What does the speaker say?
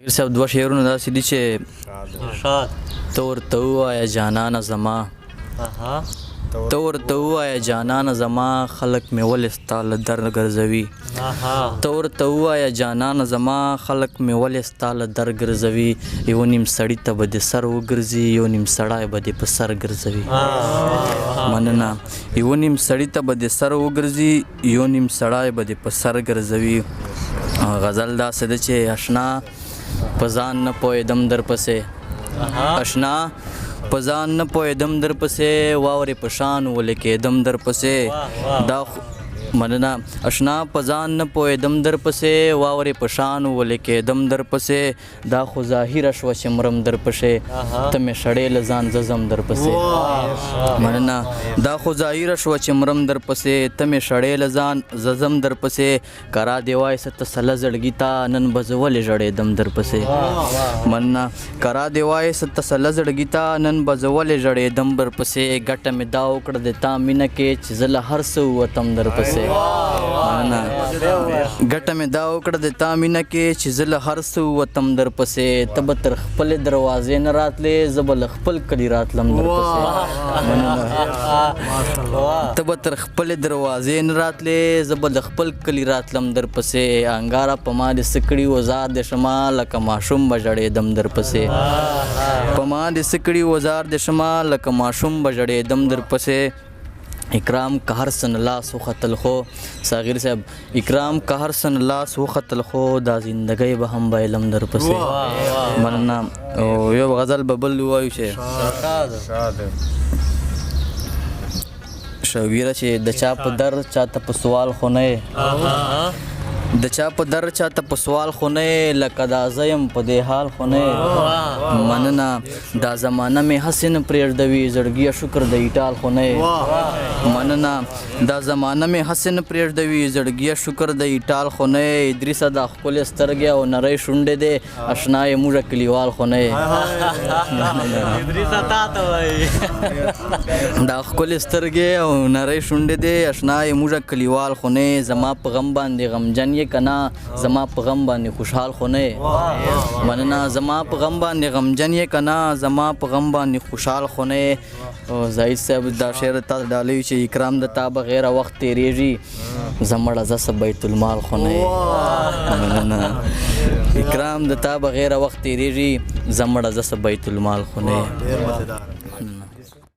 صاحب دوه شعرونه داسې دي چې ته ورته ووایه جانانه زما ته ورته ووایه جانانه زما خلک مې ولې ستا له در ګرځوي ته ورته ووایه جانانه زما خلک مې ولې ستا له در ګرځوي یو نیم سړي ته به دې سر وګرځي یو نیم سړی به دې په سر ګرځوي مننه یو نیم سړي ته به دې سر وګرځي یو نیم سړی به دې په سر ګرځوي غزل داسې ده چې اشنا په ځان نه پوهېدم درپسې اشنا په ځان نه پوهېدم درپسې واورې په شان ولیکېدم درپسې دا مننه اشنا په ځان نه پوهېدم درپسې واورې په شان ولیکېدم درپسې دا خو ظاهره شوه چې مرم درپسې ته مې شړې له ځان زه ځم درپسې مننه دا خو ظاهره شوه چې مرم درپسې ته مې شړې له ځان زه ځم درپسې کرا دې وایسه تسله زړګي ته نن به زه ولې ژړېدم درپسې مننه کرا دې وایسه تسله زړګي ته نن به زه ولې ژړېدم درپسې ګټه مې دا وکړه د تا مینه کې چې زه له هر څه ووتم درپسې مننه ګټه مې دا وکړه د تا مینه کې چې زه له هر څه ووتم درپسې ته به تر خپلې دروازې نه راتلې زه به له خپل کلي راتلم درپسې مننه ته به تر خپلې دروازې نه راتلې زه به له خپل کلي راتلم درپسې انګاره په ما دې څه کړي وزار دې شمه لکه ماشوم به ژړېدم درپسې په ما دې څه کړي وزار دې شمه لکه ماشوم به ژړېدم درپسې اکرام که هر سن لاس وختل خو صاغر صاحب اکرام که هر سن لاس وختل خو دا زندګۍ به هم بایلم درپسې مننه یو غزل به بل ووایو چې شوګیره چې د چا په در چاته په سوال خو نه د چا په در چاته په سوال خو نه لکه دا زه یم په دې حال خو نه مننه دا زمانه مې هسې نه پرېږدوي زړګیه شکر د ایټال خو نه مننه دا زمانه مې هسې نه پرېږدوي زړګیه شکر د ایټال خو نه ادریسه دا ښکلې سترګې او نری شونډې دی اشنا یې موږه کلیوال خو نه دا ښکلې سترګې او نری شونډې دی اشنا یې موږه کلیوال خو نه زما په غم باندې غمجن یې کنا زما په غم باندې خوشحال خو نه مننه زما په غم باندې غمجن یې کنا زما په غم باندې خوشحال خو نه زاهد صاحب دا شعر تاسو ډالی چې اکرام د تا بغیر وخت تیریږي زمړه زه بیت المال خو نه مننه اکرام د تا بغیر وخت تیریږي زمړه زه بیت المال خو نه